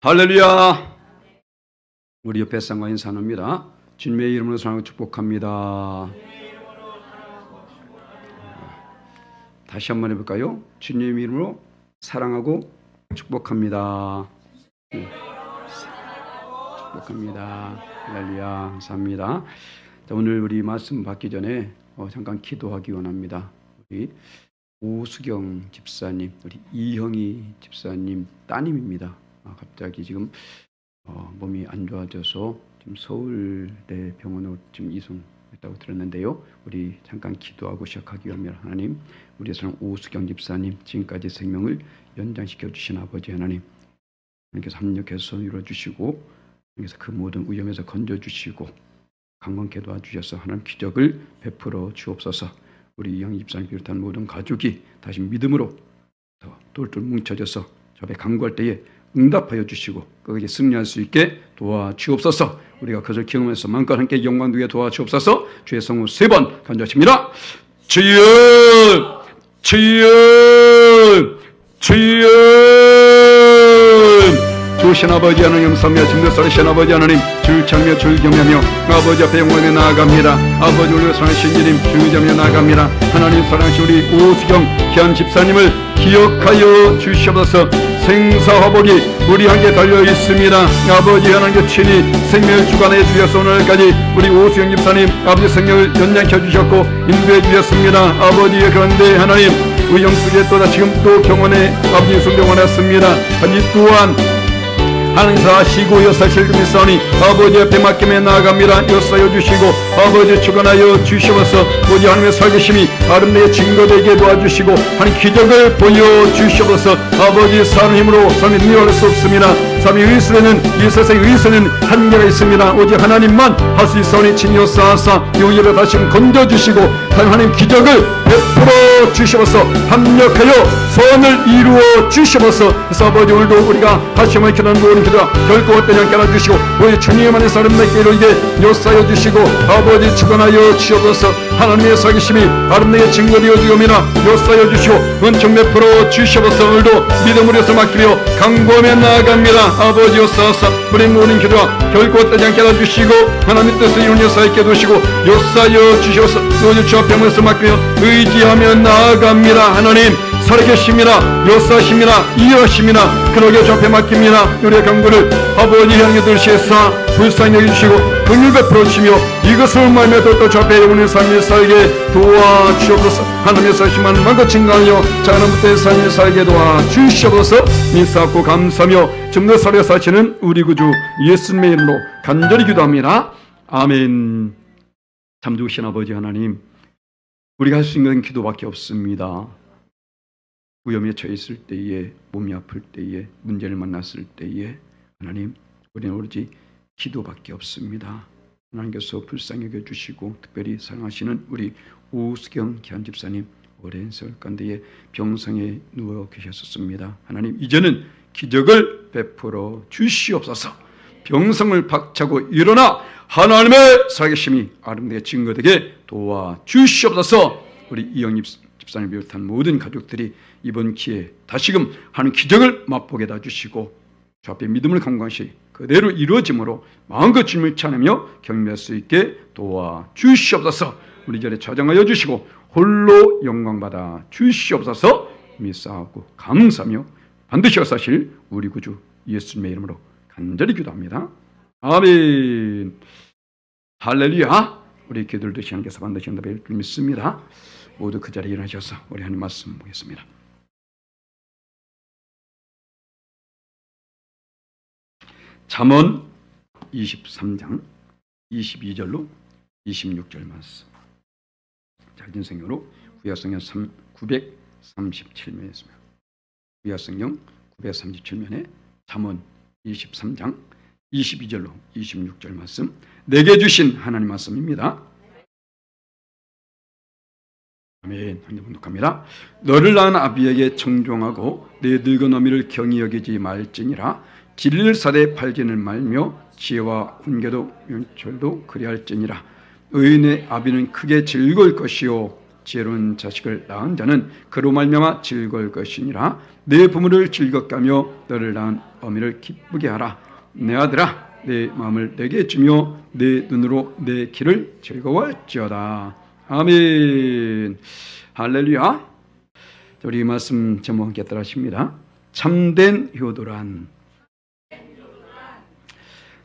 할렐루야. 우리 옆에 쌍과 인사합니다. 주님의 이름으로 사랑하고 축복합니다. 다시 한번 해볼까요? 주님의 이름으로 사랑하고 축복합니다. 축복합니다. 할렐루야. 감사합니다. 자, 오늘 우리 말씀 받기 전에 잠깐 기도하기 원합니다. 우리 오수경 집사님, 우리 이형희 집사님 따님입니다. 갑자기 지금 몸이 안 좋아져서 지금 서울대 병원으로 지금 이송했다고 들었는데요. 우리 잠깐 기도하고 시작하기 위함이라. 하나님, 우리 사랑 오수경 집사님 지금까지 생명을 연장시켜 주신 아버지 하나님, 하나님께서 합력해서 이루어주시고, 하나님께서 그 모든 위험에서 건져주시고 강건케 도와주셔서 하나님 기적을 베풀어 주옵소서. 우리 이형 집사님 비롯한 모든 가족이 다시 믿음으로 더 똘똘 뭉쳐져서 저 앞에 간구할 때에 응답하여 주시고 거기에 승리할 수 있게 도와주옵소서. 우리가 그것을 경험해서 마음껏 함께 영광 되게 도와주옵소서. 주의 성우 3번 간주하십니다. 주여, 주여, 주여. 주신 아버지 하나님 감사하며 진노사르신 아버지 하나님 주를 찾으며 주를 경외하며 아버지 앞에 영광에 나아갑니다. 아버지 우리가 사랑하신 주님 주를 찾으며 나아갑니다. 하나님 사랑하신 우리 오수경 귀한 집사님을 기억하여 주시옵소서. 생사화복이 우리 함께 달려 있습니다. 아버지 하나님께 친히 생명을 주관해 주셔서 오늘까지 우리 오수경 집사님 아버지 생명을 연장해 주셨고 인도해 주셨습니다. 아버지의 그런데 하나님 의영 속에 또다 지금 또 병원에 아버지 순병원에 왔습니다. 이 또한 하나님 사시고 역사실 믿사오니 아버지 앞에 맡김에 나아갑니다. 역사여 주시고 아버지 주관하여 주시옵소서. 오직 하나님의 살계심이 아름다게 증거되게 도와주시고 하나님 기적을 보여주시옵소서. 아버지 사는 힘으로 삶이 능력할 수 없습니다. 삶이 의술에는 이 세상의 의술에는 한계가 있습니다. 오직 하나님만 할 수 있사오니 친여사사 용의를 다시금 건져주시고 하나님 기적을 베풀어 주시옵소서. 합력하여 선을 이루어 주시옵소서. 그래서 아버지 오늘도 우리가 다시 한번 기도하는 모든 기도가 결코 헛되지 않게 알아주시고 우리 주님만의 사람들에게 이루게 역사여 주시고 아버지 주관하여 주시옵소서. 하나님의 살기심이 아름다게 증거되어 주옵니다. 역사여 주시고 은총 베풀어 주시옵소서. 오늘도 믿음으로 해서 맡기며 강구하며 나아갑니다. 아버지 역사하사 우리 모든 기도가 결코 헛되지 않게 알아주시고 하나님의 뜻을 이루는 역사 있게 도시고 역사여 주시옵소서. 오늘 주 앞에 모여서 맡기며 의지하며 나아갑니다. 하나님 살아계십니다. 역사하십니다. 이해하십니다. 그러게 주 앞에 맡깁니다. 우리의 강구를 아버지 향해 들으시사 불쌍히 여기시고 긍휼 베풀어 주시며 이것을 말며 또 주 앞에 영원의 삶을 살게 도와주시옵소서. 하나님의 사심만 마음껏 증가하여 자나부터의 삶을 살게 도와주시옵소서. 믿사옵고 감사하며 정도 살아 사시는 우리 구주 예수님의 이름으로 간절히 기도합니다. 아멘. 참 좋으신 아버지 하나님, 우리가 할 수 있는 기도밖에 없습니다. 위험에 처해 있을 때에, 몸이 아플 때에, 문제를 만났을 때에 하나님, 우리는 오로지 기도밖에 없습니다. 하나님께서 불쌍히 여겨주시고 특별히 사랑하시는 우리 오수경 귀한 집사님 오랜 세월 가운데에 병상에 누워 계셨었습니다. 하나님 이제는 기적을 베풀어 주시옵소서. 병상을 박차고 일어나 하나님의 살아계심이 아름다게 증거되게 도와주시옵소서. 우리 이영 집사님 비롯한 모든 가족들이 이번 기회에 다시금 하는 기적을 맛보게 해주시고 주 앞에 믿음을 강구하시 그대로 이루어짐으로 마음껏 주님을 찬양하며 경배할 수 있게 도와주시옵소서. 우리 자리에 좌정하여 주시고 홀로 영광받아 주시옵소서. 믿사옵고 감사하며 반드시 역사하실 우리 구주 예수님의 이름으로 간절히 기도합니다. 아멘. 할렐루야. 우리 기도를 드시 하나님께서 반드시 응답해 줄 줄 믿습니다. 모두 그 자리에 일어나셔서 우리 하나님 말씀 보겠습니다. 잠언 23장 22절로 26절 말씀. 잘된 성경으로 구약성경 937면에 있습니다. 구약성경 937면에 잠언 23장 22절로 26절 말씀, 내게 주신 하나님 말씀입니다. 아멘. 한번 봉독합니다. 너를 낳은 아비에게 청종하고 내 늙은 어미를 경히 여기지 말지니라. 진리를 사대 팔지는 말며 지혜와 훈계도 명철도 그리할지니라. 의인의 아비는 크게 즐거울 것이요 지혜로운 자식을 낳은 자는 그로 말미암아 즐거울 것이니라. 내 부모를 즐겁게 하며 너를 낳은 어미를 기쁘게 하라. 내 아들아, 내 마음을 내게 주며 내 눈으로 내 길을 즐거워할지어다. 아멘. 할렐루야. 우리 말씀 제목 함께 따라하십니다. 참된 효도란.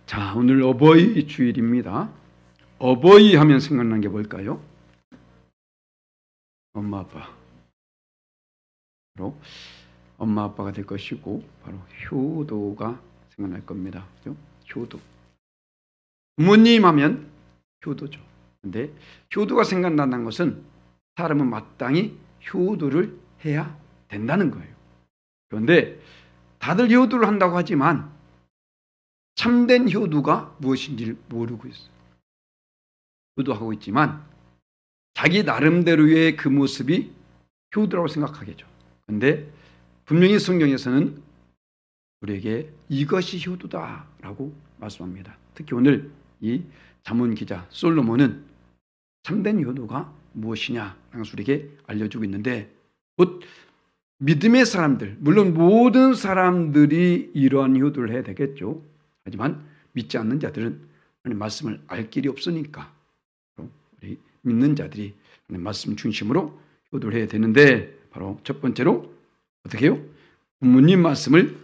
자, 오늘 어버이 주일입니다. 어버이 하면 생각나는 게 뭘까요? 엄마 아빠. 바로 엄마 아빠가 될 것이고 바로 효도가 생각날 겁니다. 그죠? 효도. 부모님 하면 효도죠. 근데 효도가 생각난다는 것은 사람은 마땅히 효도를 해야 된다는 거예요. 그런데 다들 효도를 한다고 하지만 참된 효도가 무엇인지를 모르고 있어요. 효도하고 있지만 자기 나름대로의 그 모습이 효도라고 생각하겠죠. 그런데 분명히 성경에서는 우리에게 이것이 효도다라고 말씀합니다. 특히 오늘 이 잠언 기자 솔로몬은 참된 효도가 무엇이냐라는 것을 우리에게 알려주고 있는데, 곧 믿음의 사람들, 물론 모든 사람들이 이러한 효도를 해야 되겠죠. 하지만 믿지 않는 자들은 하나님 말씀을 알 길이 없으니까 우리 믿는 자들이 하나님 말씀 중심으로 효도를 해야 되는데, 바로 첫 번째로 어떻게 해요? 부모님 말씀을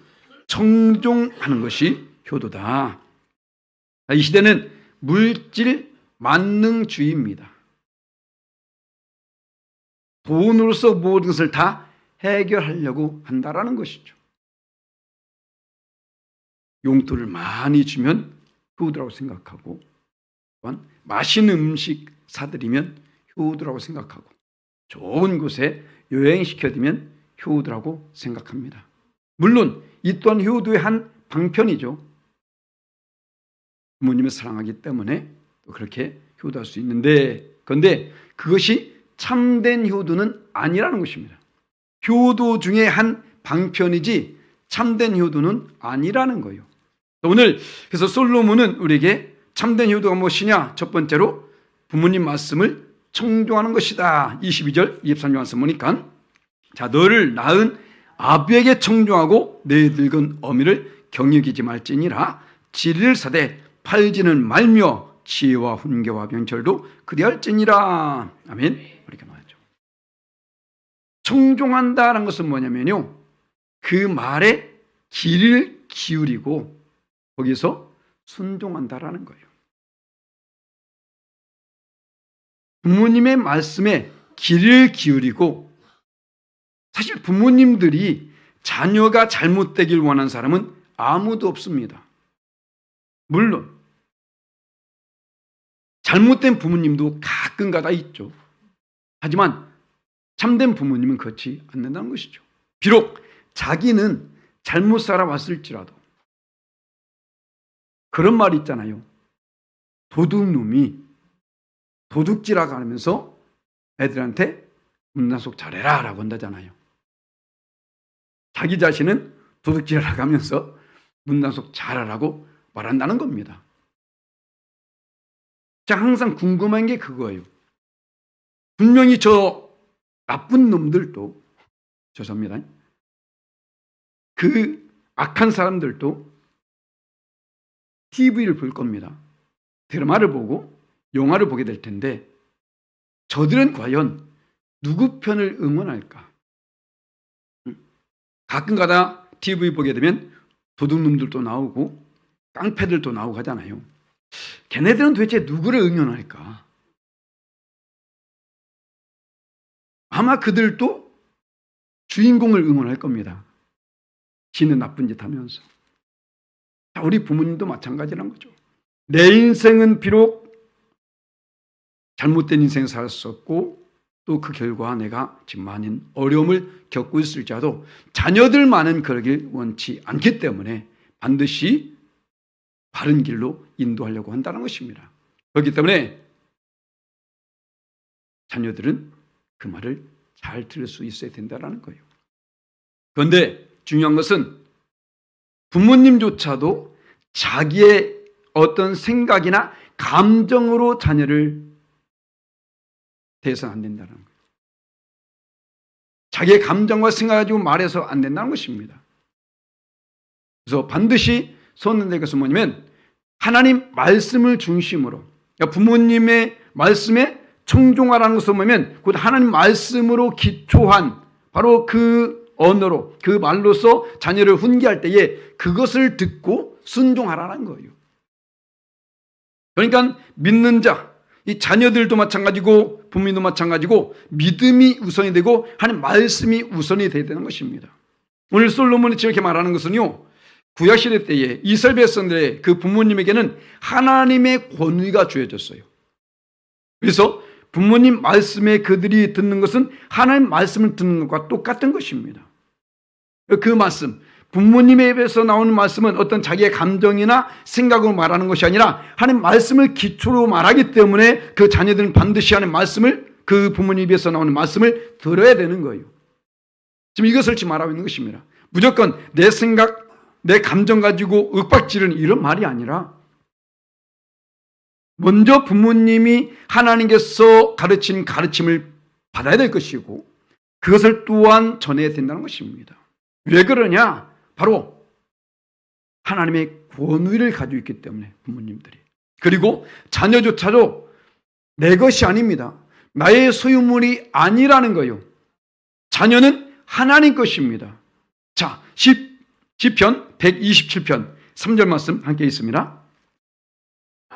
청종하는 것이 효도다. 이 시대는 물질 만능주의입니다. 돈으로서 모든 것을 다 해결하려고 한다라는 것이죠. 용돈을 많이 주면 효도라고 생각하고, 또한 맛있는 음식 사드리면 효도라고 생각하고, 좋은 곳에 여행시켜드리면 효도라고 생각합니다. 물론 이 또한 효도의 한 방편이죠. 부모님을 사랑하기 때문에 또 그렇게 효도할 수 있는데, 그런데 그것이 참된 효도는 아니라는 것입니다. 효도 중에 한 방편이지 참된 효도는 아니라는 거예요. 오늘 그래서 솔로몬은 우리에게 참된 효도가 무엇이냐? 첫 번째로 부모님 말씀을 청종하는 것이다. 22절 23절 말씀 보니까, 자, 너를 낳은 아비에게 청종하고 내 늙은 어미를 경유기지 말지니라. 지리를 사되 팔지는 말며 지혜와 훈계와 명철도 그리할지니라. 아멘. 이렇게 말하죠. 청종한다는 것은 뭐냐면요, 그 말에 귀를 기울이고 거기서 순종한다라는 거예요. 부모님의 말씀에 귀를 기울이고, 사실 부모님들이 자녀가 잘못되길 원하는 사람은 아무도 없습니다. 물론 잘못된 부모님도 가끔가다 있죠. 하지만 참된 부모님은 그렇지 않는다는 것이죠. 비록 자기는 잘못 살아왔을지라도. 그런 말이 있잖아요. 도둑놈이 도둑질하고 하면서 애들한테 문단속 잘해라 라고 한다잖아요. 자기 자신은 도둑질하고 하면서 문단속 잘하라고 말한다는 겁니다. 제가 항상 궁금한 게 그거예요. 분명히 저 나쁜 놈들도, 죄송합니다, 그 악한 사람들도 TV를 볼 겁니다. 드라마를 보고 영화를 보게 될 텐데, 저들은 과연 누구 편을 응원할까? 가끔가다 TV 보게 되면 도둑놈들도 나오고 깡패들도 나오고 하잖아요. 걔네들은 도대체 누구를 응원할까? 아마 그들도 주인공을 응원할 겁니다. 지는 나쁜 짓 하면서. 우리 부모님도 마찬가지란 거죠. 내 인생은 비록 잘못된 인생을 살았었고, 또 그 결과 내가 지금 많은 어려움을 겪고 있을지라도 자녀들만은 그러길 원치 않기 때문에 반드시 바른 길로 인도하려고 한다는 것입니다. 그렇기 때문에 자녀들은 그 말을 잘 들을 수 있어야 된다는 거예요. 그런데 중요한 것은 부모님조차도 자기의 어떤 생각이나 감정으로 자녀를 대해서는 안 된다는 거예요. 자기의 감정과 생각 가지고 말해서 안 된다는 것입니다. 그래서 반드시 손을 낼 것은 뭐냐면 하나님 말씀을 중심으로, 그러니까 부모님의 말씀에 청종하라는 것은 뭐냐면 곧 하나님 말씀으로 기초한 바로 그 언어로, 그 말로서 자녀를 훈계할 때에 그것을 듣고 순종하라는 거예요. 그러니까 믿는 자, 이 자녀들도 마찬가지고 부모님도 마찬가지고 믿음이 우선이 되고 하나님 말씀이 우선이 되어야 되는 것입니다. 오늘 솔로몬이 이렇게 말하는 것은요, 구약시대 때에 이스라엘 백성들의 그 부모님에게는 하나님의 권위가 주어졌어요. 그래서 부모님 말씀에 그들이 듣는 것은 하나님 말씀을 듣는 것과 똑같은 것입니다. 그 말씀, 부모님의 입에서 나오는 말씀은 어떤 자기의 감정이나 생각으로 말하는 것이 아니라 하나님 말씀을 기초로 말하기 때문에 그 자녀들은 반드시 하나님 말씀을, 그 부모님 입에서 나오는 말씀을 들어야 되는 거예요. 지금 이것을 지금 말하고 있는 것입니다. 무조건 내 생각, 내 감정 가지고 윽박지르는 이런 말이 아니라 먼저 부모님이 하나님께서 가르친 가르침을 받아야 될 것이고 그것을 또한 전해야 된다는 것입니다. 왜 그러냐? 바로 하나님의 권위를 가지고 있기 때문에 부모님들이. 그리고 자녀조차도 내 것이 아닙니다. 나의 소유물이 아니라는 거예요. 자녀는 하나님 것입니다. 자, 시편 127편 3절 말씀 함께 있습니다.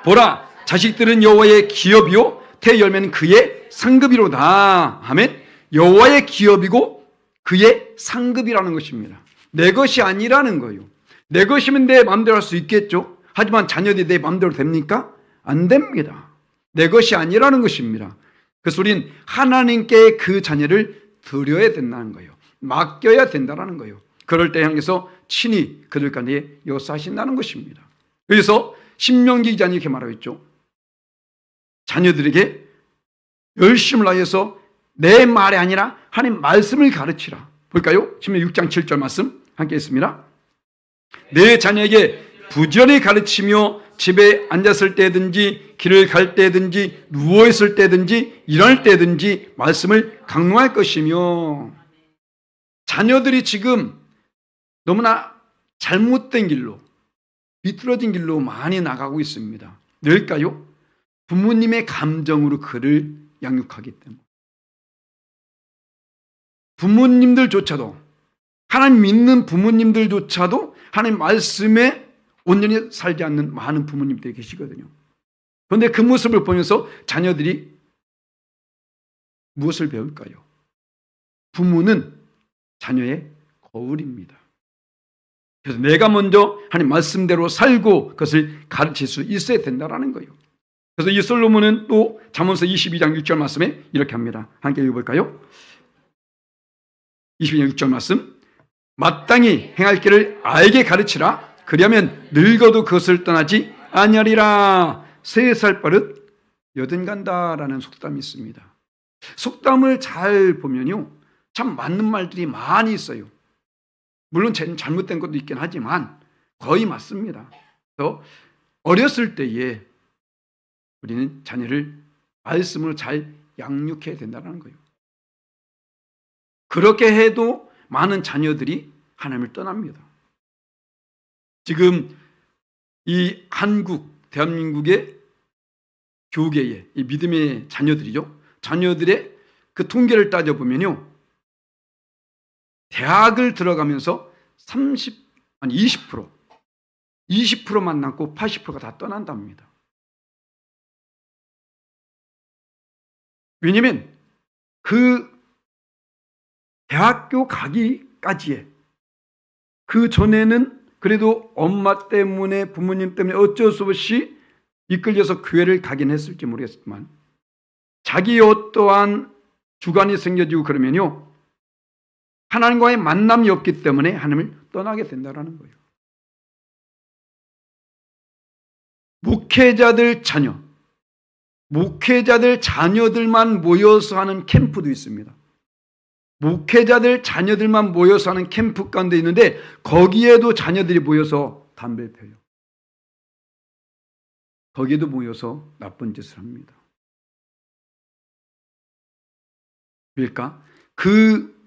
보라, 자식들은 여호와의 기업이요 태열매는 그의 상급이로다. 아멘. 여호와의 기업이고 그의 상급이라는 것입니다. 내 것이 아니라는 거예요. 내 것이면 내 마음대로 할 수 있겠죠. 하지만 자녀들이 내 마음대로 됩니까? 안 됩니다. 내 것이 아니라는 것입니다. 그래서 우린 하나님께 그 자녀를 드려야 된다는 거예요. 맡겨야 된다는 거예요. 그럴 때 향해서 친히 그들 가운데 역사하신다는 것입니다. 그래서 신명기 기자는 이렇게 말하고 있죠. 자녀들에게 열심을 다해서 내 말이 아니라 하나님 말씀을 가르치라. 볼까요? 신명기 6장 7절 말씀 함께 있습니다. 내 자녀에게 부지런히 가르치며 집에 앉았을 때든지 길을 갈 때든지 누워있을 때든지 일할 때든지 말씀을 강론할 것이며. 자녀들이 지금 너무나 잘못된 길로, 비뚤어진 길로 많이 나가고 있습니다. 왜일까요? 부모님의 감정으로 그를 양육하기 때문에. 부모님들조차도, 하나님 믿는 부모님들조차도 하나님 말씀에 온전히 살지 않는 많은 부모님들이 계시거든요. 그런데 그 모습을 보면서 자녀들이 무엇을 배울까요? 부모는 자녀의 거울입니다. 그래서 내가 먼저 하나님 말씀대로 살고 그것을 가르칠 수 있어야 된다는 거예요. 그래서 이 솔로몬은 또 잠언서 22장 6절 말씀에 이렇게 합니다. 함께 읽어볼까요? 22장 6절 말씀. 마땅히 행할 길을 알게 가르치라. 그리하면 늙어도 그것을 떠나지 아니하리라. 3살 버릇 여든 간다라는 속담이 있습니다. 속담을 잘 보면요, 참 맞는 말들이 많이 있어요. 물론 잘못된 것도 있긴 하지만 거의 맞습니다. 그래서 어렸을 때에 우리는 자녀를 말씀으로 잘 양육해야 된다는 거예요. 그렇게 해도 많은 자녀들이 하나님을 떠납니다. 지금 이 한국, 대한민국의 교계의 이 믿음의 자녀들이죠. 자녀들의 그 통계를 따져보면요, 대학을 들어가면서 20%만 남고 80%가 다 떠난답니다. 왜냐하면 그 대학교 가기까지의 그 전에는 그래도 엄마 때문에, 부모님 때문에 어쩔 수 없이 이끌려서 교회를 가긴 했을지 모르겠지만 자기의 어떠한 주관이 생겨지고 그러면요, 하나님과의 만남이 없기 때문에 하나님을 떠나게 된다는 거예요. 목회자들 자녀들만 모여서 하는 캠프도 있습니다. 목회자들 자녀들만 모여서 하는 캠프 가운데 있는데 거기에도 자녀들이 모여서 담배를 피워요. 거기에도 모여서 나쁜 짓을 합니다. 왜일까? 그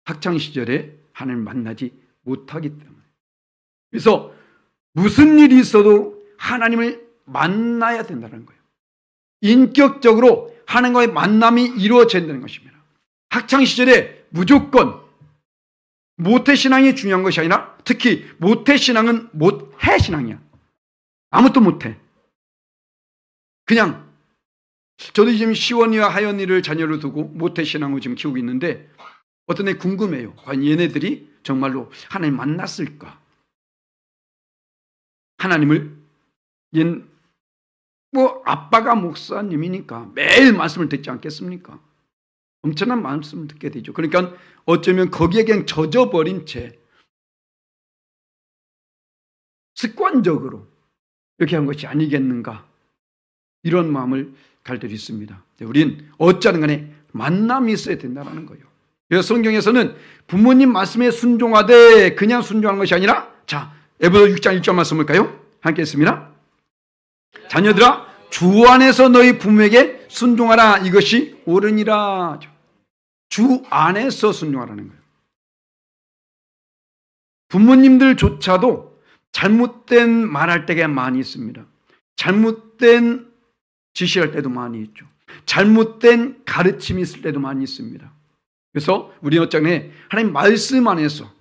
학창시절에 하나님을 만나지 못하기 때문에. 그래서 무슨 일이 있어도 하나님을 만나야 된다는 거예요. 인격적으로 하나님과의 만남이 이루어져야 된다는 것입니다. 학창시절에 무조건 모태신앙이 중요한 것이 아니라 특히 모태신앙은 못해신앙이야. 아무것도 못해. 그냥 저도 지금 시원이와 하연이를 자녀로 두고 모태신앙으로 지금 키우고 있는데 어떤 애 궁금해요. 과연 얘네들이 정말로 하나님 만났을까? 하나님을 뭐 아빠가 목사님이니까 매일 말씀을 듣지 않겠습니까? 엄청난 말씀을 듣게 되죠. 그러니까 어쩌면 거기에 그냥 젖어버린 채 습관적으로 이렇게 한 것이 아니겠는가, 이런 마음을 갈 때도 있습니다. 우린 어찌하든 간에 만남이 있어야 된다는 거예요. 그래서 성경에서는 부모님 말씀에 순종하되 그냥 순종하는 것이 아니라, 자, 에베소 6장 1절 말씀 볼까요? 함께 했습니다. 자녀들아, 주 안에서 너희 부모에게 순종하라. 이것이 옳으니라. 주 안에서 순종하라는 거예요. 부모님들조차도 잘못된 말할 때가 많이 있습니다. 잘못된 지시할 때도 많이 있죠. 잘못된 가르침이 있을 때도 많이 있습니다. 그래서 우리는 어쩌면 하나님 말씀 안에서,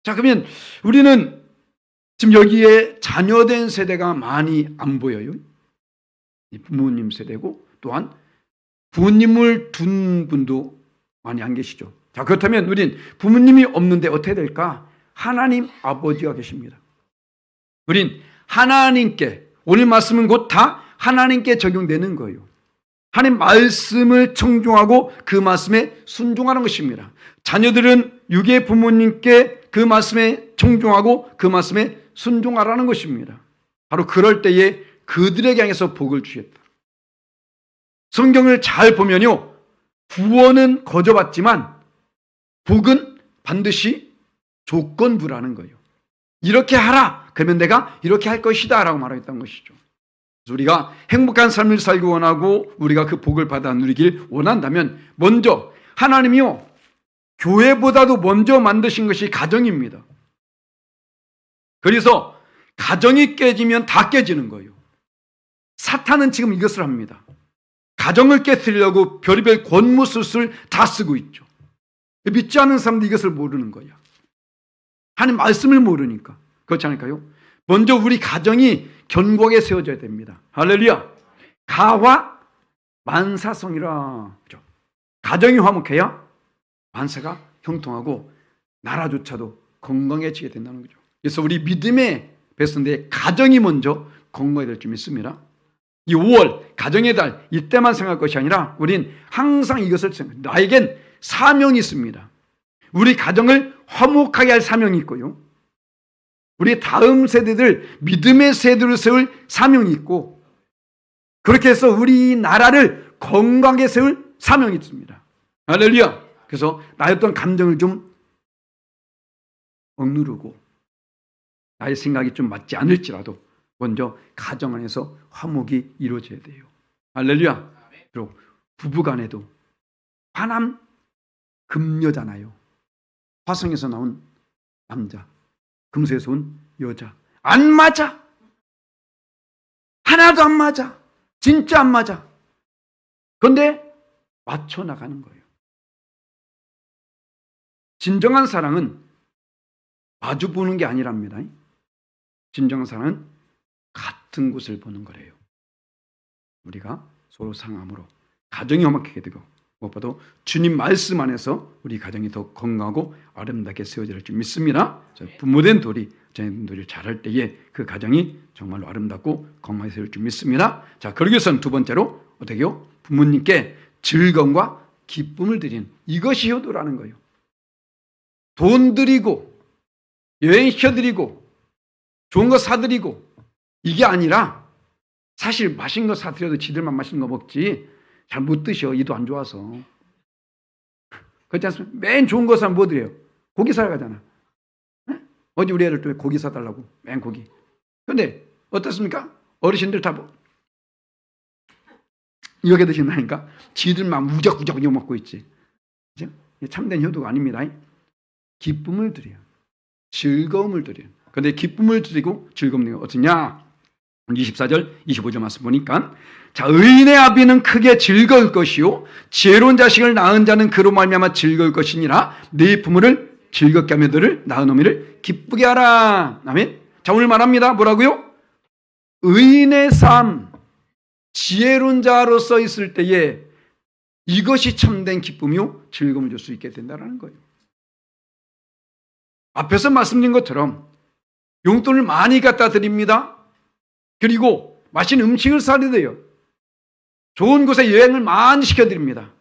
자, 그러면 우리는 지금 여기에 자녀된 세대가 많이 안 보여요. 부모님 세대고, 또한 부모님을 둔 분도 많이 안 계시죠. 자, 그렇다면 우린 부모님이 없는데 어떻게 될까? 하나님 아버지가 계십니다. 우린 하나님께, 오늘 말씀은 곧 다 하나님께 적용되는 거예요. 하나님 말씀을 청종하고 그 말씀에 순종하는 것입니다. 자녀들은 육의 부모님께 그 말씀에 청종하고 그 말씀에 순종하라는 것입니다. 바로 그럴 때에 그들에게 향해서 복을 주겠다. 성경을 잘 보면요, 구원은 거저받지만 복은 반드시 조건부라는 거예요. 이렇게 하라, 그러면 내가 이렇게 할 것이다 라고 말하겠다는 것이죠. 우리가 행복한 삶을 살기 원하고 우리가 그 복을 받아 누리길 원한다면 먼저 하나님이요, 교회보다도 먼저 만드신 것이 가정입니다. 그래서 가정이 깨지면 다 깨지는 거예요. 사탄은 지금 이것을 합니다. 가정을 깨뜨리려고 별의별 권무술을 다 쓰고 있죠. 믿지 않는 사람도 이것을 모르는 거야. 하나님 말씀을 모르니까. 그렇지 않을까요? 먼저 우리 가정이 견고하게 세워져야 됩니다. 할렐루야. 가와 만사성이라. 그렇죠? 가정이 화목해야 만사가 형통하고 나라조차도 건강해지게 된다는 거죠. 그래서 우리 믿음의 백성들의 가정이 먼저 건강해야 될 줄 믿습니다. 이 5월 가정의 달, 이때만 생각할 것이 아니라 우린 항상 이것을 생각합니다. 나에겐 사명이 있습니다. 우리 가정을 화목하게 할 사명이 있고요, 우리 다음 세대들, 믿음의 세대를 세울 사명이 있고, 그렇게 해서 우리 나라를 건강하게 세울 사명이 있습니다. 할렐루야. 그래서 나의 어떤 감정을 좀 억누르고 나의 생각이 좀 맞지 않을지라도 먼저 가정 안에서 화목이 이루어져야 돼요. 할렐루야. 그리고 부부간에도 화남 금여잖아요. 화성에서 나온 남자, 금수에서 온 여자. 안 맞아. 하나도 안 맞아. 진짜 안 맞아. 그런데 맞춰 나가는 거예요. 진정한 사랑은 마주 보는 게 아니랍니다. 진정한 사랑은 같은 곳을 보는 거래요. 우리가 서로 상함으로 가정이 화목하게 되고, 무엇보다도 주님 말씀 안에서 우리 가정이 더 건강하고 아름답게 세워질 줄 믿습니다. 부모된 돌이 자녀들이 잘할 때에 그 가정이 정말로 아름답고 건강하게 세워질 줄 믿습니다. 자, 그러기 위해서는 두 번째로 어떻게 해요? 부모님께 즐거움과 기쁨을 드리는, 이것이 효도라는 거예요. 돈 드리고 여행시켜드리고 좋은 거 사드리고 이게 아니라, 사실 맛있는 거 사드려도 지들만 맛있는 거 먹지 잘 못 드셔. 이도 안 좋아서. 그렇지 않습니까? 맨 좋은 거 사면 뭐 드려요? 고기 사러 가잖아. 어디 우리 애들 또 고기 사달라고. 맨 고기. 그런데 어떻습니까? 어르신들 다 뭐 이렇게 드신다니까? 지들만 우적우적 먹고 있지. 그죠? 참된 효도가 아닙니다. 기쁨을 드려요. 즐거움을 드려요. 그런데 기쁨을 드리고 즐거움은 어떠냐? 24절, 25절 말씀 보니까 자, 의인의 아비는 크게 즐거울 것이요 지혜로운 자식을 낳은 자는 그로 말미암아 즐거울 것이니라. 네 부모를 즐겁게 하며 너를 낳은 어미를 기쁘게 하라. 아멘. 자, 오늘 말합니다. 뭐라고요? 의인의 삶, 지혜로운 자로서 있을 때에 이것이 참된 기쁨이요 즐거움을 줄 수 있게 된다는 거예요. 앞에서 말씀드린 것처럼 용돈을 많이 갖다 드립니다. 그리고 맛있는 음식을 사드려요. 좋은 곳에 여행을 많이 시켜드립니다.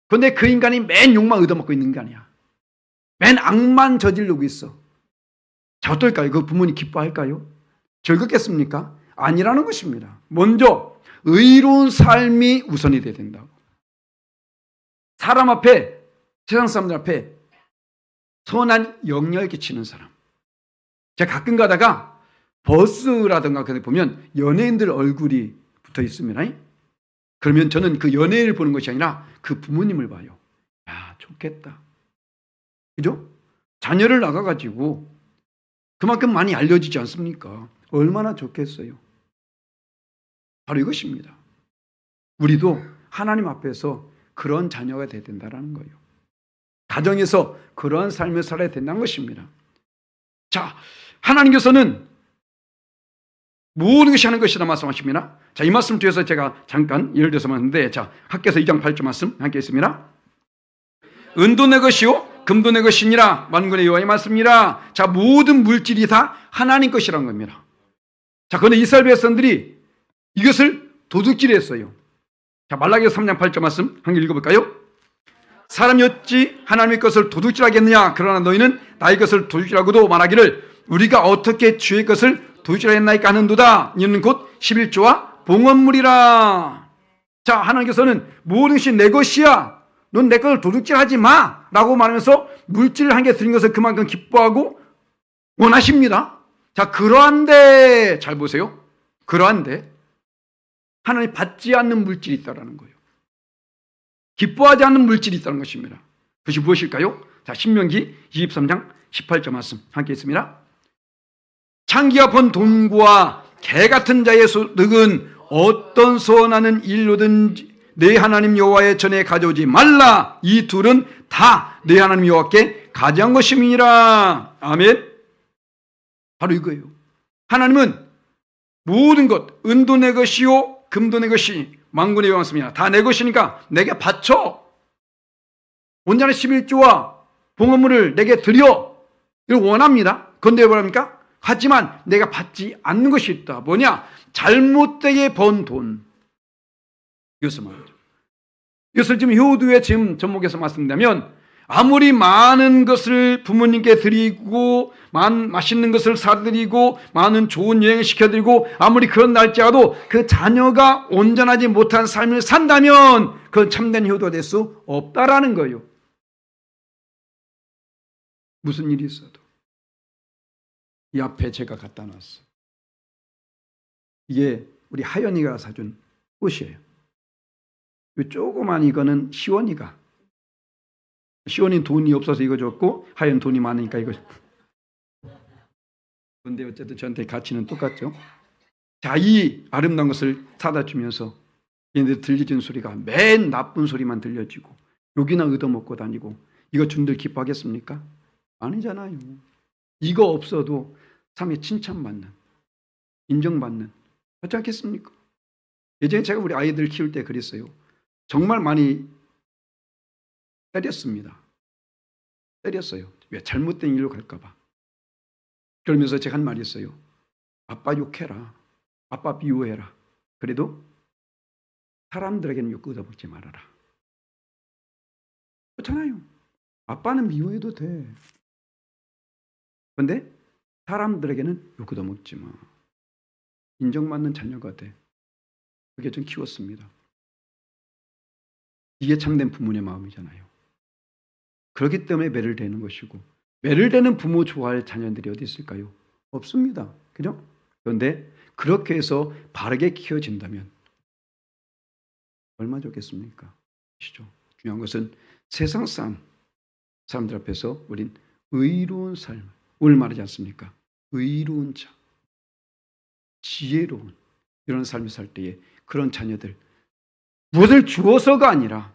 그런데 그 인간이 맨 욕만 얻어먹고 있는 게 아니야. 맨 악만 저지르고 있어. 자, 어떨까요? 그 부모님 기뻐할까요? 즐겁겠습니까? 아니라는 것입니다. 먼저 의로운 삶이 우선이 돼야 된다고. 사람 앞에, 세상 사람들 앞에 선한 영향을 끼치는 사람. 제가 가끔 가다가 버스라든가 그런데 보면 연예인들 얼굴이 붙어 있습니다. 그러면 저는 그 연예인을 보는 것이 아니라 그 부모님을 봐요. 야, 좋겠다. 그죠? 자녀를 낳아가지고 그만큼 많이 알려지지 않습니까? 얼마나 좋겠어요. 바로 이것입니다. 우리도 하나님 앞에서 그런 자녀가 돼야 된다는 거예요. 가정에서 그러한 삶을 살아야 된다는 것입니다. 자, 하나님께서는 모든 것이 하는 것이다 말씀하십니다. 자, 이 말씀 뒤에서 제가 잠깐 예를 들어서 말했는데, 자, 학교에서 2장 8절 말씀 함께 있습니다. 은도 내 것이요 금도 내 것이니라 만군의 여호와의 말씀이라. 자, 모든 물질이 다 하나님 것이라는 겁니다. 자, 그런데 이스라엘 백성들이 이것을 도둑질했어요. 자, 말라기서 3장 8절 말씀 함께 읽어볼까요? 사람이 어찌 하나님의 것을 도둑질하겠느냐? 그러나 너희는 나의 것을 도둑질하고도 말하기를 우리가 어떻게 주의 것을 도둑질하였나이까 하는도다. 이는 곧 11조와 봉헌물이라. 자, 하나님께서는 모든 것이 내 것이야. 넌 내 것을 도둑질하지 마 라고 말하면서 물질을 한 개 드린 것을 그만큼 기뻐하고 원하십니다. 자, 그러한데 잘 보세요. 그러한데 하나님 받지 않는 물질이 있다는 거예요. 기뻐하지 않는 물질이 있다는 것입니다. 그것이 무엇일까요? 자, 신명기 23장 18절 말씀 함께 있습니다. 창기가 번 돈과 개 같은 자의 소득은 어떤 선하는 일로든지 내 하나님 여호와의 전에 가져오지 말라. 이 둘은 다 내 하나님 여호와께 가져간 것임이니라. 아멘. 바로 이거예요. 하나님은 모든 것, 은도 내 것이요 금도 내 것이 만군의 여호와 말씀이야. 다 내 것이니까 내게 바쳐. 온전한 11조와 봉헌물을 내게 드려. 이걸 원합니다. 그런데 뭐랍니까? 하지만 내가 받지 않는 것이 있다. 뭐냐? 잘못되게 번 돈. 이것을 말하죠. 이것을 지금 효도의 지금 전목에서 말씀드리면 아무리 많은 것을 부모님께 드리고 맛있는 것을 사드리고 많은 좋은 여행을 시켜드리고 아무리 그런 날짜라도 그 자녀가 온전하지 못한 삶을 산다면 그건 참된 효도가 될 수 없다라는 거예요. 무슨 일이 있어도. 이 앞에 제가 갖다 놨어요. 이게 우리 하연이가 사준 꽃이에요. 이 조그만 이거는 시원이가. 시원이 돈이 없어서 이거 줬고 하연 돈이 많으니까 이거. 그런데 어쨌든 저한테 가치는 똑같죠. 자, 이 아름다운 것을 사다 주면서 얘네들 들려주는 소리가 맨 나쁜 소리만 들려지고 욕이나 얻어먹고 다니고 이거 준들 기뻐하겠습니까? 아니잖아요. 이거 없어도 삶에 칭찬받는, 인정받는, 그렇지 않겠습니까? 예전에 제가 우리 아이들 키울 때 그랬어요. 정말 많이 때렸어요. 왜? 잘못된 일로 갈까봐. 그러면서 제가 한 말이 있어요. 아빠 욕해라. 아빠 미워해라. 그래도 사람들에게는 욕 얻어먹지 말아라. 그렇잖아요. 아빠는 미워해도 돼. 그런데 사람들에게는 욕 얻어먹지 마. 인정받는 자녀가 돼. 그게 좀 키웠습니다. 이게 참된 부모의 마음이잖아요. 그렇기 때문에 매를 대는 것이고 매를 대는 부모 좋아할 자녀들이 어디 있을까요? 없습니다. 그죠? 그런데 그렇게 해서 바르게 키워진다면 얼마나 좋겠습니까? 중요한 것은 세상 사람들 앞에서 우린 의로운 삶, 오늘 말하지 않습니까? 의로운 자, 지혜로운 이런 삶을 살 때에 그런 자녀들, 무엇을 주어서가 아니라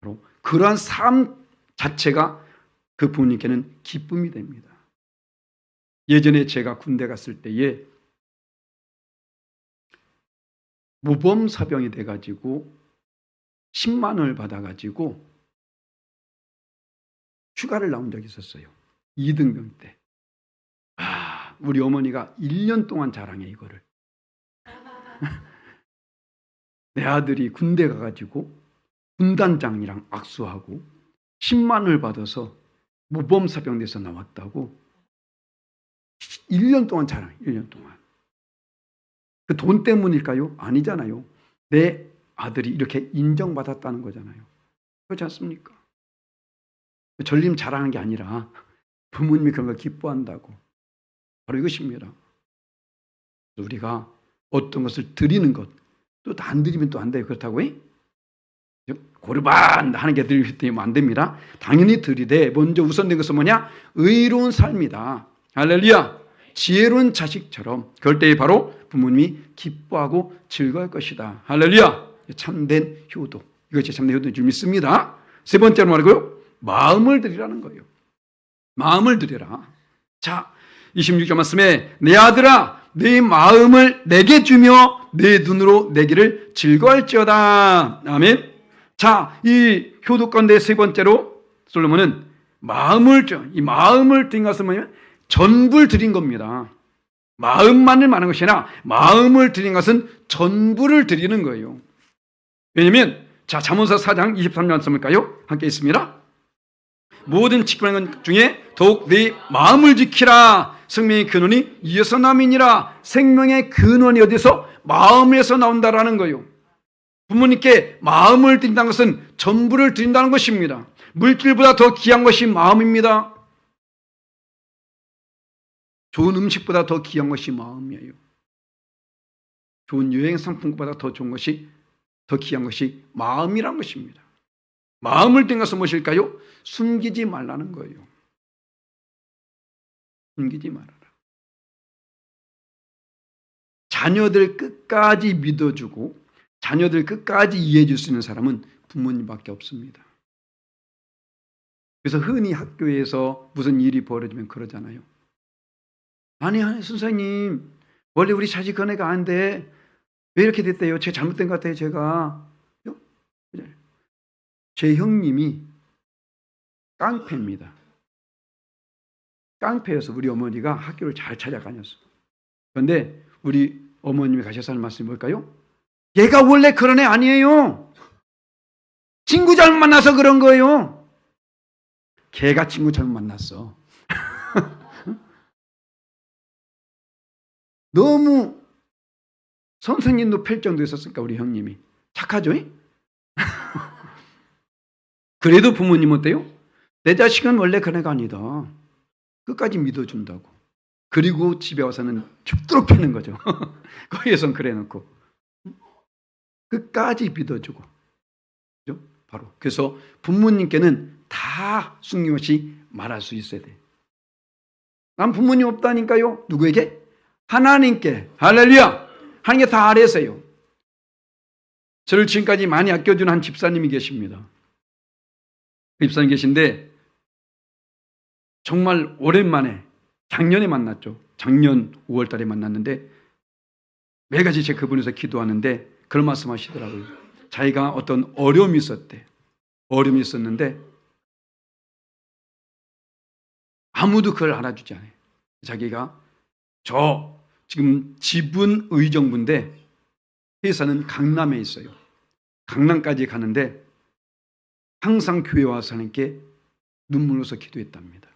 바로 그러한 삶 자체가 그 부모님께는 기쁨이 됩니다. 예전에 제가 군대 갔을 때에 모범사병이 돼가지고 10만 원을 받아가지고 휴가를 나온 적이 있었어요. 2등병 때. 우리 어머니가 1년 동안 자랑해 이거를. 내 아들이 군대 가가지고 군단장이랑 악수하고 10만 원을 받아서 모범사병 돼서 나왔다고 1년 동안 자랑, 1년 동안. 그 돈 때문일까요? 아니잖아요. 내 아들이 이렇게 인정받았다는 거잖아요. 그렇지 않습니까? 전림 자랑하는 게 아니라 부모님이 그런 걸 기뻐한다고. 바로 이것입니다. 우리가 어떤 것을 드리는 것, 또 안 드리면 또 안 돼요. 그렇다고 고르반 하는 게 드리면 안 됩니다. 당연히 드리되 먼저 우선된 것은 뭐냐? 의로운 삶이다. 할렐루야. 지혜로운 자식처럼 그럴 때에 바로 부모님이 기뻐하고 즐거울 것이다. 할렐루야. 참된 효도. 이것이 참된 효도인 줄 믿습니다. 세 번째로 말하고요. 마음을 드리라는 거예요. 마음을 드려라. 자, 26절 말씀에 내 아들아 내 마음을 내게 주며 내 눈으로 내기를 즐거워할지어다. 아멘. 자, 이 효도 가운데 세 번째로 솔로몬은 이 마음을 드린 것은 뭐냐면 전부를 드린 겁니다. 마음만을 말하는 것이 아니라 마음을 드린 것은 전부를 드리는 거예요. 왜냐하면 자, 잠언서 4장 23절 말씀일까요? 함께 있습니다. 모든 지키는 것 중에 더욱 네 마음을 지키라. 생명의 근원이 이에서 남이니라. 생명의 근원이 어디서? 마음에서 나온다라는 거예요. 부모님께 마음을 드린다는 것은 전부를 드린다는 것입니다. 물질보다 더 귀한 것이 마음입니다. 좋은 음식보다 더 귀한 것이 마음이에요. 좋은 여행 상품보다 더 좋은 것이, 더 귀한 것이 마음이란 것입니다. 마음을 드린 것은 무엇일까요? 숨기지 말라는 거예요. 숨기지 말아라. 자녀들 끝까지 믿어주고 자녀들 끝까지 이해해 줄 수 있는 사람은 부모님밖에 없습니다. 그래서 흔히 학교에서 무슨 일이 벌어지면 그러잖아요. 아니 선생님, 원래 우리 자식 그네가 안 돼. 왜 이렇게 됐대요? 제가 잘못된 것 같아요. 제가. 제 형님이 깡패입니다. 깡패여서 우리 어머니가 학교를 잘 찾아다녔어. 그런데 우리 어머님이 가셔서 하는 말씀이 뭘까요? 얘가 원래 그런 애 아니에요. 친구 잘못 만나서 그런 거예요. 걔가 친구 잘못 만났어. 너무 선생님 높일 정도 있었으니까 우리 형님이. 착하죠? 그래도 부모님은 어때요? 내 자식은 원래 그런 애가 아니다. 끝까지 믿어준다고. 그리고 집에 와서는 죽도록 패는 거죠. 거기에선 그래 놓고. 끝까지 믿어주고. 그죠? 바로. 그래서 부모님께는 다 숨김없이 말할 수 있어야 돼. 난 부모님 없다니까요. 누구에게? 하나님께. 할렐루야. 하나님께 다 아뢰세요. 저를 지금까지 많이 아껴준 한 집사님이 계십니다. 그 집사님 계신데 정말 오랜만에 작년에 만났죠. 작년 5월 달에 만났는데 매가지 제 그분에서 기도하는데 그런 말씀 하시더라고요. 자기가 어떤 어려움이 있었대. 어려움이 있었는데 아무도 그걸 알아주지 않아요. 자기가 저 지금 집은 의정부인데 회사는 강남에 있어요. 강남까지 가는데 항상 교회 와서 하나님께 눈물 흘려서 기도했답니다.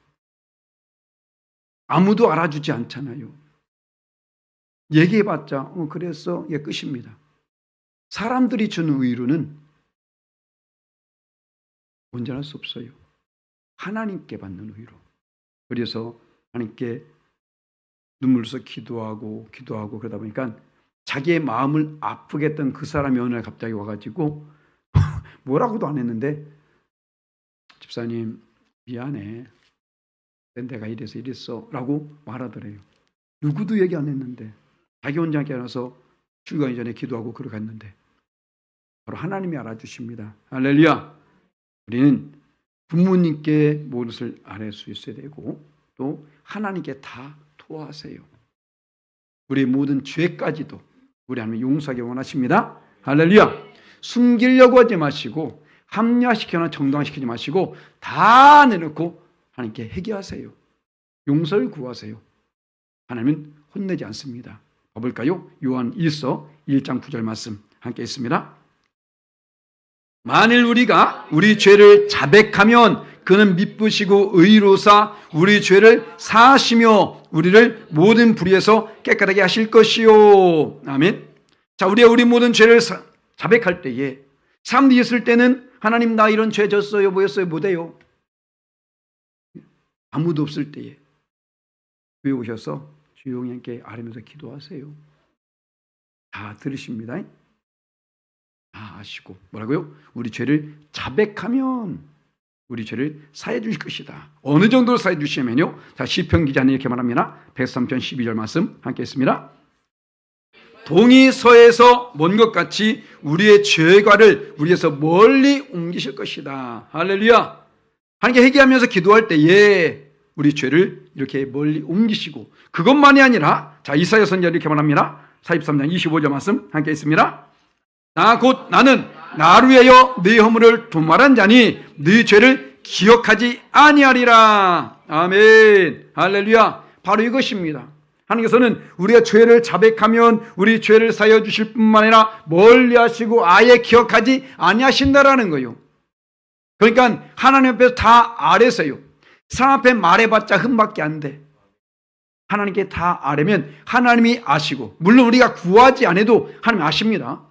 아무도 알아주지 않잖아요. 얘기해봤자 그랬어. 이게 끝입니다. 사람들이 주는 위로는 온전할 수 없어요. 하나님께 받는 위로. 그래서 하나님께 눈물 흘려서 기도하고 그러다 보니까 자기의 마음을 아프게 했던 그 사람이 어느 날 갑자기 와가지고 뭐라고도 안 했는데 집사님 미안해. 내가 이랬어 라고 말하더래요. 누구도 얘기 안 했는데 자기 혼자 깨어나서 출근하기 전에 기도하고 걸어갔는데 바로 하나님이 알아주십니다. 할렐루야. 우리는 부모님께 모든 것을 알 수 있어야 되고 또 하나님께 다 토하세요. 우리의 모든 죄까지도 우리 하나님 용서하기 원하십니다. 할렐루야. 숨기려고 하지 마시고 합리화시키거나 정당화시키지 마시고 다 내놓고 하나님께 회개하세요. 용서를 구하세요. 하나님은 혼내지 않습니다. 봐볼까요? 요한 1서 1장 9절 말씀 함께 있습니다. 만일 우리가 우리 죄를 자백하면 그는 미쁘시고 의로사 우리 죄를 사하시며 우리를 모든 불의에서 깨끗하게 하실 것이요. 아멘. 자, 우리가 우리 모든 죄를 자백할 때에 사람들이 있을 때는 하나님 나 이런 죄 졌어요, 뭐였어요, 못해요. 아무도 없을 때에 교회 오셔서 조용히 함께 아뢰면서 기도하세요. 다 들으십니다. 다 아시고 뭐라고요? 우리 죄를 자백하면 우리 죄를 사해 주실 것이다. 어느 정도로 사해 주시면요. 자, 시편 기자는 이렇게 말합니다. 103편 12절 말씀 함께 했습니다. 동이 서에서 먼 것 같이 우리의 죄과를 우리에서 멀리 옮기실 것이다. 할렐루야. 하나님께 회개하면서 기도할 때에 우리 죄를 이렇게 멀리 옮기시고 그것만이 아니라 자, 이사야 선지자 이렇게 말합니다. 43장 25절 말씀 함께 있습니다. 나 곧 나는 나를 위하여 네 허물을 도말한 자니 네 죄를 기억하지 아니하리라. 아멘. 할렐루야. 바로 이것입니다. 하나님께서는 우리가 죄를 자백하면 우리 죄를 사하여 주실 뿐만 아니라 멀리하시고 아예 기억하지 아니하신다라는 거예요. 그러니까 하나님 앞에서 다 아뢰세요. 사람 앞에 말해봤자 흠밖에 안 돼. 하나님께 다 아뢰면 하나님이 아시고 물론 우리가 구하지 않아도 하나님 아십니다.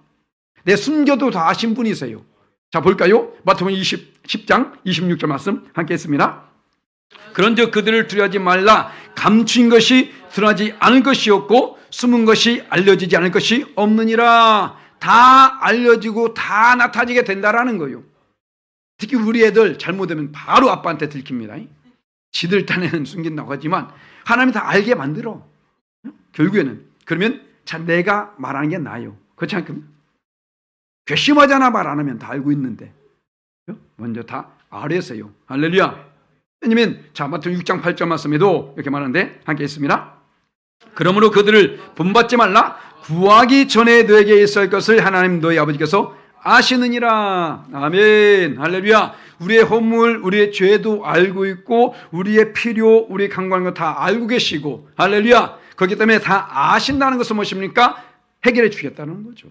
내 숨겨도 다 아신 분이세요. 자, 볼까요? 마태복음 10장 26절 말씀 함께 했습니다. 그런즉 그들을 두려워하지 말라. 감추인 것이 드러나지 않을 것이 없고 숨은 것이 알려지지 않을 것이 없느니라. 다 알려지고 다 나타지게 된다라는 거예요. 특히 우리 애들 잘못하면 바로 아빠한테 들킵니다. 지들 딴에는 숨긴다고 하지만 하나님이 다 알게 만들어. 결국에는 그러면 자, 내가 말하는 게 나아요. 그렇지 않습니까? 괘씸하잖아. 말 안 하면 다 알고 있는데 먼저 다 아뢰세요. 할렐루야. 왜냐면 자, 마태복음 6장 8절 말씀에도 이렇게 말하는데 함께 있습니다. 그러므로 그들을 본받지 말라. 구하기 전에 너에게 있을 것을 하나님 너희 아버지께서 아시느니라. 아멘. 할렐루야. 우리의 허물, 우리의 죄도 알고 있고 우리의 필요, 우리의 간구하는 거 다 알고 계시고 할렐루야. 그렇기 때문에 다 아신다는 것은 무엇입니까? 해결해 주겠다는 거죠.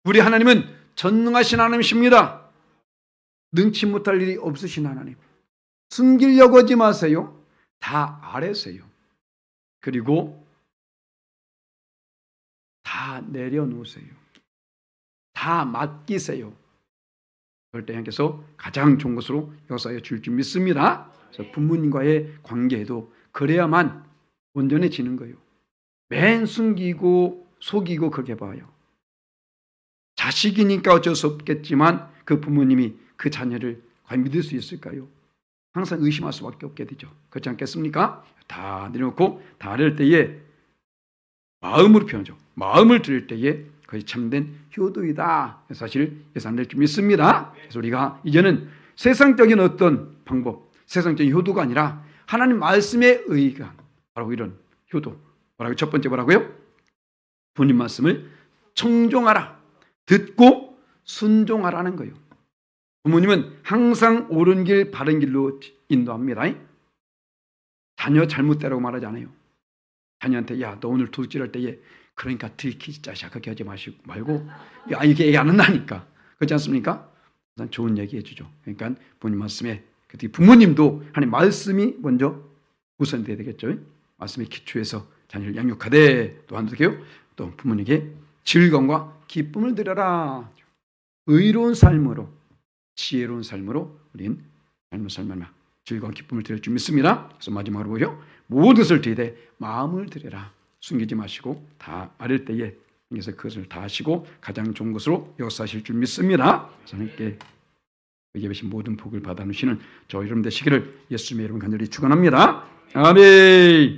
우리 하나님은 전능하신 하나님이십니다. 능치 못할 일이 없으신 하나님. 숨기려고 하지 마세요. 다 아뢰세요. 그리고 다 내려놓으세요. 다 맡기세요. 그럴 때 하나님께서 가장 좋은 것으로 역사해 줄 줄 믿습니다. 그래서 부모님과의 관계에도 그래야만 온전해지는 거예요. 맨 숨기고 속이고 그렇게 봐요. 자식이니까 어쩔 수 없겠지만 그 부모님이 그 자녀를 과연 믿을 수 있을까요? 항상 의심할 수밖에 없게 되죠. 그렇지 않겠습니까? 다 내려놓고 다 아뢰을 때에 마음으로 표현하죠. 마음을 드릴 때에 그것이 참된 효도이다. 사실 예상될 줄 믿습니다. 그래서 우리가 이제는 세상적인 어떤 방법, 세상적인 효도가 아니라 하나님 말씀에 의가 바로 이런 효도. 뭐라고 첫 번째 뭐라고요? 본인 말씀을 청종하라. 듣고 순종하라는 거예요. 부모님은 항상 옳은 길, 바른 길로 인도합니다. 자녀 잘못되라고 말하지 않아요. 자녀한테 야, 너 오늘 도둑질할 때에 그러니까 들키지 자식아 그렇게 하지 말고 야, 이게 얘기 안 한다니까. 그렇지 않습니까? 일단 좋은 얘기 해주죠. 그러니까 부모님 말씀에 부모님도 하나님 말씀이 먼저 우선돼야 되겠죠. 말씀의 기초에서 자녀를 양육하되 또한 어떻게요? 또 부모님에게 즐거움과 기쁨을 드려라. 의로운 삶으로 지혜로운 삶으로 우린 삶을 살면 즐거운 기쁨을 드릴 줄 믿습니다. 그래서 마지막으로 보죠. 모든 것을 드리되 마음을 드려라. 숨기지 마시고 다 아뢰을 때에 그래서 그것을 다 하시고 가장 좋은 것으로 역사하실 줄 믿습니다. 그래서 하나님께 예배신 모든 복을 받아 누시는 저 여러분 되시기를 예수님의 이름 간절히 축원합니다. 아멘.